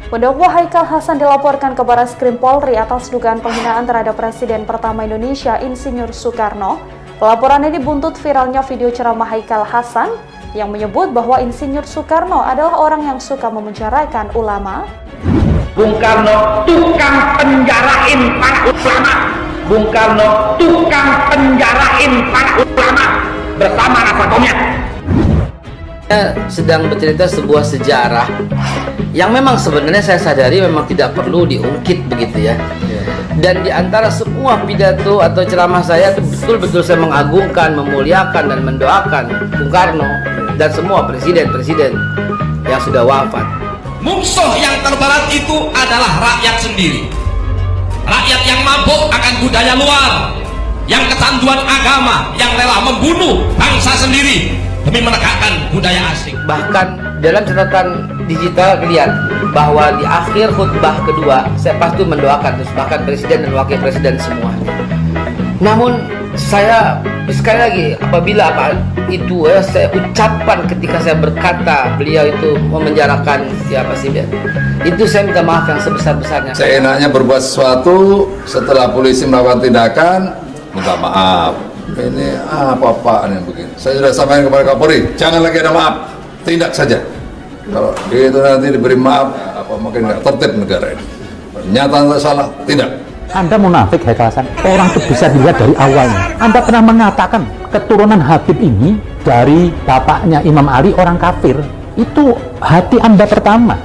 Pendakwa Haikal Hasan dilaporkan ke Barreskrim Polri atas dugaan penghinaan terhadap Presiden pertama Indonesia, Insinyur Soekarno. Pelaporan ini buntut viralnya video ceramah Haikal Hasan yang menyebut bahwa Insinyur Soekarno adalah orang yang suka memenjarakan ulama. Bung Karno tukang penjarain para ulama. Bung Karno tukang penjarain para ulama bersama rasa tomnya. Saya sedang bercerita sebuah sejarah yang memang sebenarnya saya sadari memang tidak perlu diungkit begitu ya. Dan di antara semua pidato atau ceramah saya itu betul-betul saya mengagungkan, memuliakan dan mendoakan Bung Karno dan semua presiden-presiden yang sudah wafat. Musuh yang terberat itu adalah rakyat sendiri. Rakyat yang mabuk akan budaya luar, yang kecanduan agama, yang rela membunuh bangsa sendiri demi menegakkan budaya asing. Bahkan dalam catatan digital lihat bahwa di akhir khutbah kedua saya pasti mendoakan terus bahkan presiden dan wakil presiden semua. Namun saya sekali lagi apabila itu saya ucapkan ketika saya berkata beliau itu memenjarakan siapa sih dia, itu saya minta maaf yang sebesar-besarnya. Saya enaknya berbuat sesuatu setelah polisi melakukan tindakan minta maaf. Ini apa-apaan yang begini. Saya sudah sampaikan kepada Kapolri, jangan lagi ada maaf, tindak saja. Kalau itu nanti diberi maaf, apa mungkin nggak tertib negara ini. Nyata salah, tidak. Anda munafik, Haikal Hasan. Orang itu bisa dilihat dari awalnya. Anda pernah mengatakan keturunan Habib ini dari bapaknya Imam Ali orang kafir. Itu hati Anda pertama.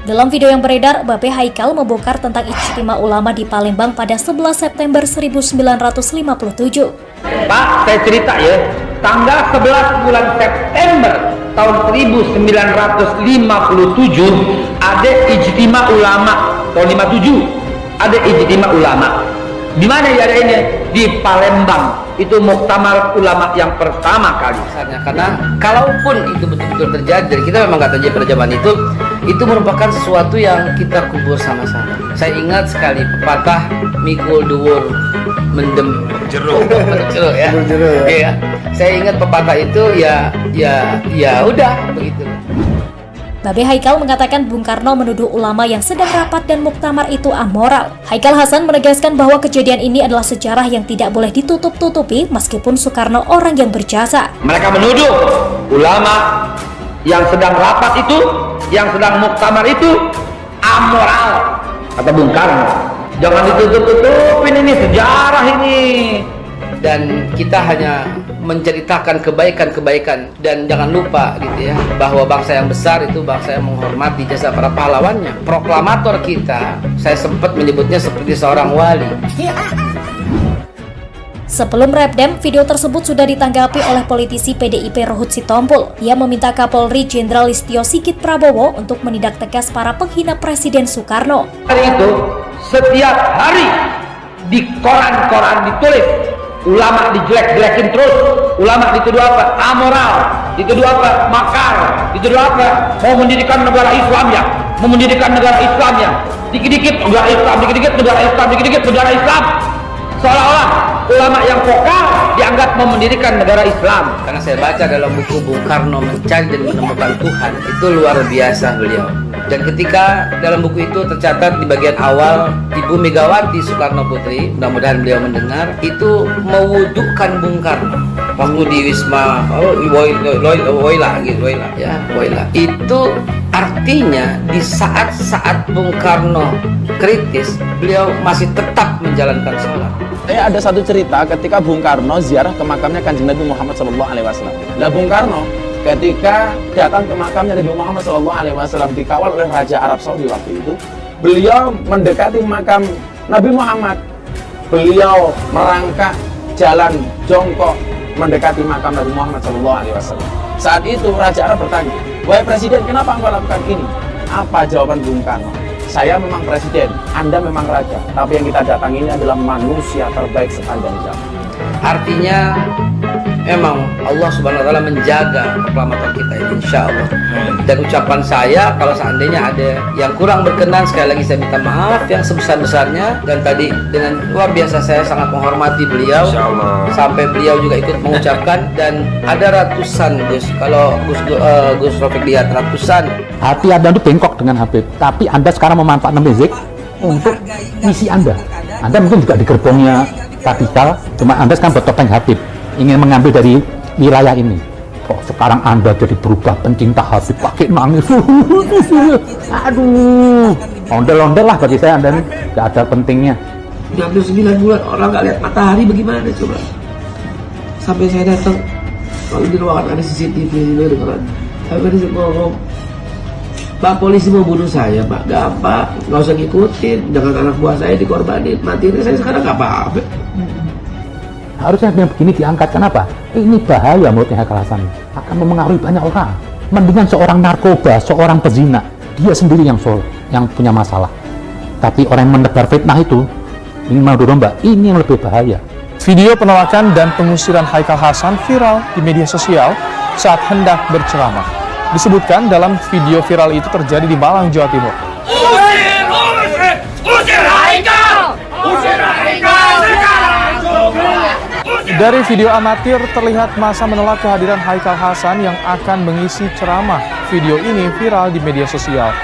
Dalam video yang beredar, Bape Haikal membongkar tentang ijtima ulama di Palembang pada 11 September 1957. Pak, saya cerita ya, tanggal 11 bulan September tahun 1957 ada ijtima ulama. Tahun 57 ada ijtima ulama. Di mana ya ini? Di Palembang. Itu muktamar ulama yang pertama kali. Karena kalaupun itu betul-betul terjadi, dan kita memang nggak terjadi pada zaman itu merupakan sesuatu yang kita kubur sama-sama. Saya ingat sekali pepatah mikul dhuwur mendem jeruk ya. Iya. Saya ingat pepatah itu ya udah begitu. Babe Haikal mengatakan Bung Karno menuduh ulama yang sedang rapat dan muktamar itu amoral. Haikal Hasan menegaskan bahwa kejadian ini adalah sejarah yang tidak boleh ditutup-tutupi meskipun Soekarno orang yang berjasa. Mereka menuduh ulama yang sedang rapat itu, yang sedang muktamar itu amoral, kata Bung Karno. Jangan ditutup-tutupin, ini sejarah ini. Dan kita hanya menceritakan kebaikan-kebaikan dan jangan lupa gitu ya bahwa bangsa yang besar itu bangsa yang menghormati jasa para pahlawannya. Proklamator kita, saya sempat menyebutnya seperti seorang wali. Sebelum Repdem, video tersebut sudah ditanggapi oleh politisi PDIP Ruhut Sitompul. Ia meminta Kapolri Jenderal Listio Sigit Prabowo untuk menindak tegas para penghina Presiden Soekarno. Hari itu setiap hari di koran-koran ditulis ulama dijelek-jelekin terus, ulama dituduh apa? Amoral, dituduh apa? Makar, dituduh apa? Mau mendirikan negara Islam ya, mau mendirikan negara Islam ya. Dikit-dikit negara Islam, dikit-dikit negara Islam, dikit-dikit negara Islam. Seolah-olah ulama yang vokal dianggap mau mendirikan negara Islam. Karena saya baca dalam buku Bung Karno Mencari dan Menemukan Tuhan, itu luar biasa beliau. Dan ketika dalam buku itu tercatat di bagian awal Ibu Megawati Soekarno Putri, mudah-mudahan beliau mendengar, itu mewudukkan Bung Karno waktu di Wisma Woyla. Itu artinya di saat-saat Bung Karno kritis, beliau masih tetap menjalankan sholat. Ada satu cerita ketika Bung Karno ziarah ke makamnya Kanjeng Nabi Muhammad SAW. Nah, Bung Karno ketika datang ke makamnya Nabi Muhammad SAW dikawal oleh Raja Arab Saudi waktu itu, beliau mendekati makam Nabi Muhammad. Beliau merangkak jalan jongkok mendekati makam Nabi Muhammad SAW. Saat itu Raja Arab bertanya, "Wahai Presiden, kenapa engkau lakukan ini?" Apa jawaban Bung Karno? "Saya memang presiden, Anda memang raja, tapi yang kita datangi ini adalah manusia terbaik sepanjang zaman." Artinya Emang Allah Subhanahu wa taala menjaga keselamatan kita ini, insya Allah. Dan ucapan saya, kalau seandainya ada yang kurang berkenan, sekali lagi saya minta maaf yang sebesar-besarnya. Dan tadi dengan luar biasa saya sangat menghormati beliau, sampai beliau juga ikut mengucapkan. Dan ada ratusan Gus, kalau Gus Rafiq lihat ratusan. Hati Anda itu bengkok dengan Habib, tapi Anda sekarang memanfaatkan Rizik untuk misi Anda. Anda mungkin juga di gerbongnya radikal, cuma Anda sekarang bertopeng Habib, ingin mengambil dari wilayah ini. Kok sekarang Anda jadi berubah pencinta Habib, pakai nangis. Aduh, ondel-ondel lah bagi saya Anda ini, gak ada pentingnya. Hampir 9 bulan orang gak lihat matahari, bagaimana coba? Sampai saya datang, kalau di ruangan ada CCTV ini dengeran. Habis itu ngomong, Pak polisi mau bunuh saya, Pak. Gampang, nggak usah ngikutin. Jangan anak buah saya dikorbanin. Matinya saya sekarang nggak apa-apa. Harusnya yang begini diangkat, kenapa? Ini bahaya menurutnya Haikal Hasan. Akan memengaruhi banyak orang. Mendingan seorang narkoba, seorang pezina, dia sendiri yang punya masalah. Tapi orang yang menebar fitnah itu, ini madu domba, ini yang lebih bahaya. Video penolakan dan pengusiran Haikal Hasan viral di media sosial saat hendak berceramah. Disebutkan dalam video viral itu terjadi di Malang, Jawa Timur. Usir Haikal! Usir Haikal! Dari video amatir terlihat massa menolak kehadiran Haikal Hasan yang akan mengisi ceramah. Video ini viral di media sosial.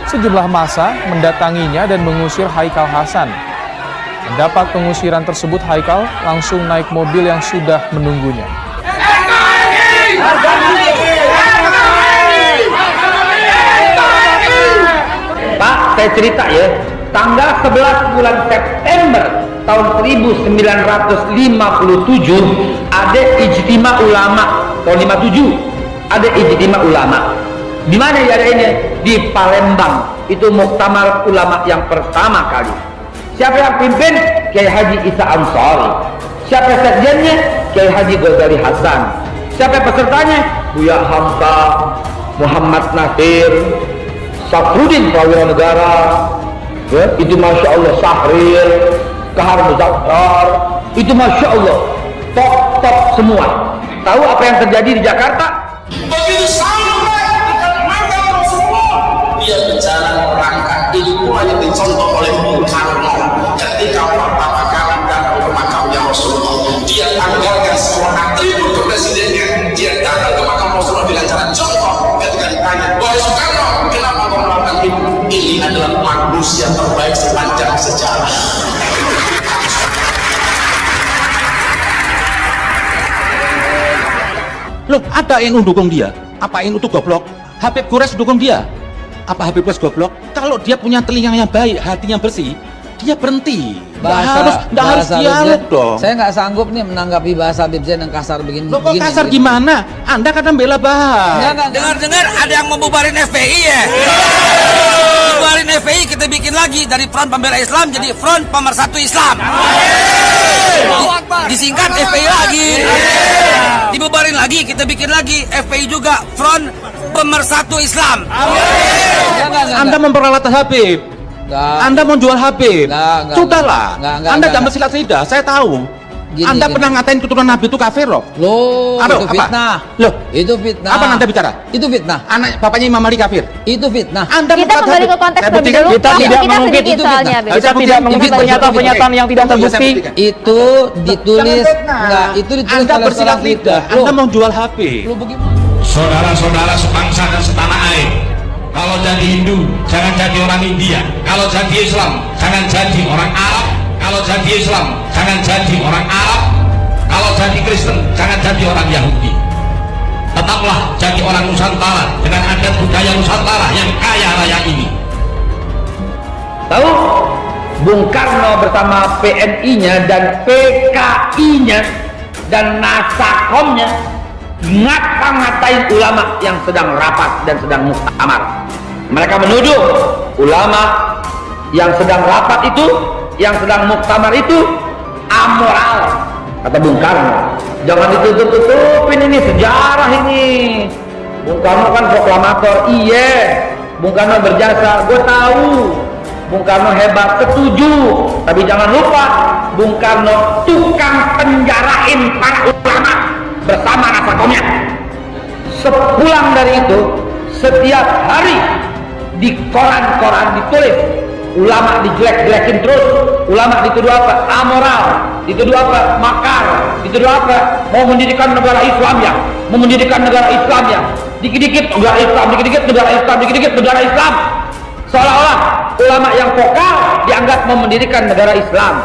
Sejumlah massa mendatanginya dan mengusir Haikal Hasan. Mendapat pengusiran tersebut, Haikal langsung naik mobil yang sudah menunggunya. Pak, saya cerita ya, tanggal 11 bulan September tahun 1957 ada ijtima ulama tahun 57, ada ijtima ulama. Di mana ya ada ini? Di Palembang. Itu muktamar ulama yang pertama kali. Siapa yang pimpin? Kiai Haji Isa Ansari. Siapa sekjennya? Kiai Haji Ghazali Hasan. Siapa pesertanya? Buya Hamka, Muhammad Nasir, Safruddin Prawira Negara, ya, itu Masya Allah Sahril, Kahar Muzaffar, itu Masya Allah top semua. Tahu apa yang terjadi di Jakarta? Begitu sampai di makam Rasulullah, dia bicara merangkak ilmu yang dicontoh oleh Bung Karno. Ketika pertama kali datang ke makamnya Rasulullah, dia tanggalkan semua atribut kepresidenan. Dia datang ke makam Rasulullah dengan cara contoh. Ketika ditanya, wahai Soekarno, kenapa kau melakukan ini? Adalah manusia terbaik sepanjang sejarah. Loh, ada yang dukung dia? Apa yang itu goblok? Habib Quraisy dukung dia? Apa Habib Quraisy goblok? Kalau dia punya telinga yang baik, hatinya bersih, dia berhenti. Nggak harus dialog dong. Saya nggak sanggup nih menanggapi bahasa Habib Zain yang kasar begini. Loh, kok kasar gimana? Anda kadang bela bahas. Dengar-dengar ada yang mau bubarin FPI ya? Bubarin FPI, kita bikin lagi dari Front Pembela Islam jadi Front Pemersatu Islam. Disingkat FPI lagi. Dibubarin lagi, kita bikin lagi FPI juga Front Pemersatu Islam. Anda memperalat Habib. Anda mau jual Habib. Sudahlah. Anda jangan bersilat lidah, saya tahu. Anda pernah ngatain keturunan Nabi itu kafir loh. Loh, itu fitnah. Loh, itu fitnah. Apa Anda bicara? Itu fitnah. Anak bapaknya Imam Ali kafir. Itu fitnah. Anda Kita kembali ke konteks terlebih dulu. Kita tidak mengungkit itu soalnya. Kita tidak mengungkit pernyataan-pernyataan yang tidak terbukti. Itu ditulis enggak, itu ditulis Anda oleh bersilat seorang lidah. Loh, Anda mau jual Habib. lu bagaimana? Saudara-saudara sebangsa dan setanah air, kalau jadi Hindu jangan jadi orang India, kalau jadi Islam jangan jadi orang Arab, kalau jadi Islam jangan jadi orang Arab, kalau jadi Kristen jangan jadi orang Yahudi. Tetaplah jadi orang Nusantara dengan adat budaya Nusantara yang kaya raya ini. Tahu? Bung Karno bersama PNI-nya dan PKI-nya dan Nasakomnya ngata-ngatain ulama yang sedang rapat dan sedang muktamar. Mereka menuduh ulama yang sedang rapat itu, yang sedang muktamar itu amoral, kata Bung Karno. Jangan ditutup-tutupin, ini sejarah ini. Bung Karno kan proklamator, iya. Bung Karno berjasa, gue tahu. Bung Karno hebat, setuju. Tapi jangan lupa, Bung Karno tukang penjarain para ulama. bersama rasa kaumnya. Sepulang dari itu, setiap hari di koran-koran ditulis, ulama dijelek-jelekin terus, ulama dituduh apa? Amoral, dituduh apa? Makar, dituduh apa? Mau mendirikan negara Islam ya, mau mendirikan negara Islam ya, dikit-dikit negara Islam, dikit-dikit negara Islam, dikit-dikit negara Islam. Seolah-olah ulama yang vokal dianggap mau mendirikan negara Islam.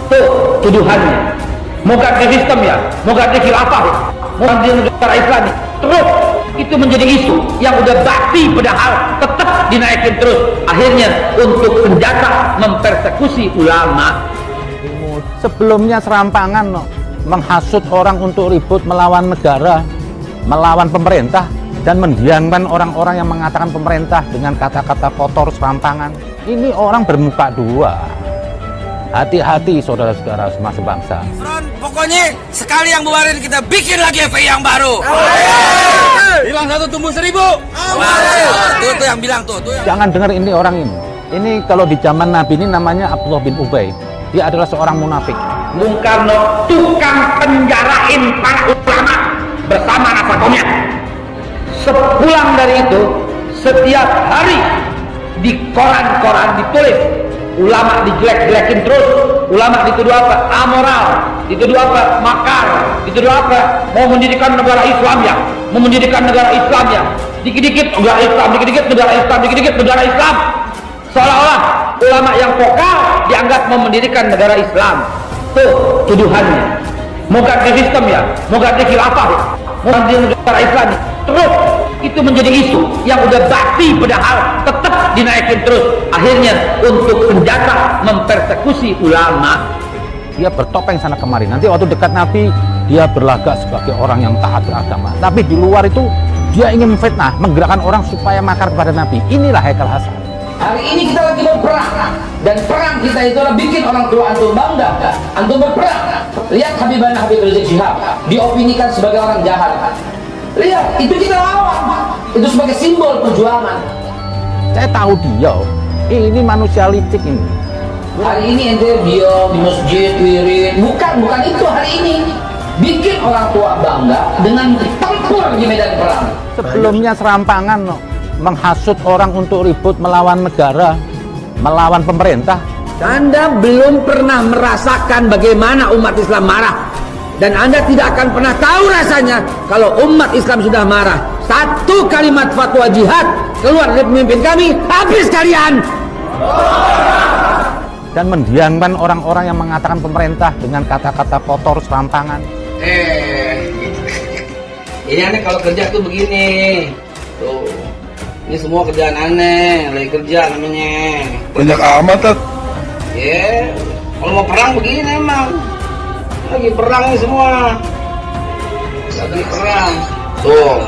Tuh tuduhannya. Mau ganti sistem ya, mau ganti khilafah ya, mau ganti negara Islam ya. Terus itu menjadi isu yang udah basi padahal tetap dinaikin terus. Akhirnya untuk senjata mempersekusi ulama. Sebelumnya serampangan menghasut orang untuk ribut melawan negara, melawan pemerintah, dan mendiamkan orang-orang yang mengatakan pemerintah dengan kata-kata kotor serampangan. Ini orang bermuka dua. Hati-hati saudara-saudara semua sebangsa. Pokoknya sekali yang bubarin kita bikin lagi FPI yang baru. Bilang satu tumbuh 1000. Tuh yang bilang tuh. Jangan dengar ini orang ini. Ini kalau di zaman Nabi ini namanya Abdullah bin Ubay. Dia adalah seorang munafik. Bung Karno tukang penjarain para ulama bersama rasa kaumnya. Sepulang dari itu, setiap hari di koran-koran ditulis, ulama dijelek-jelekin terus, ulama dituduh apa? Amoral, dituduh apa? Makar, dituduh apa? Mau mendirikan negara Islam ya, mau mendirikan negara Islam ya, dikit-dikit negara Islam, dikit-dikit negara Islam, dikit-dikit negara Islam. Seolah-olah ulama yang vokal dianggap mau mendirikan negara Islam. Tuh tuduhannya. Mau ganti sistem ya, mau ganti khilafah ya, mau ganti negara Islam ya. Terus itu menjadi isu yang udah basi padahal tetap dinaikin terus. Akhirnya untuk senjata mempersekusi ulama. Dia bertopeng sana kemari. Nanti waktu dekat Nabi dia berlagak sebagai orang yang taat beragama. Tapi di luar itu dia ingin memfitnah, menggerakkan orang supaya makar kepada Nabi. Inilah Haikal Hasan. Hari ini kita lagi berperang, dan perang kita itu adalah bikin orang tua antum bangga. Antum berperang. Lihat Habib Rizik Syihab diopinikan sebagai orang jahat. Lihat, itu kita lawan. Itu sebagai simbol perjuangan. Saya tahu dia. Ini manusia licik ini. Hari ini ente dia di masjid wirid. Bukan itu hari ini. Bikin orang tua bangga dengan tempur di medan perang. Sebelumnya serampangan menghasut orang untuk ribut melawan negara, melawan pemerintah. Anda belum pernah merasakan bagaimana umat Islam marah. Dan Anda tidak akan pernah tahu rasanya kalau umat Islam sudah marah. Satu kalimat fatwa jihad keluar dari pemimpin kami, habis kalian. Dan mendiamkan orang-orang yang mengatakan pemerintah dengan kata-kata kotor serampangan. Ini aneh kalau kerja tuh begini. Tuh. Ini semua kerjaan aneh, lagi kerja namanya. Banyak amat, Tat. Ya, kalau mau perang begini emang. Lagi perang nih semua. Lagi perang. Tuh.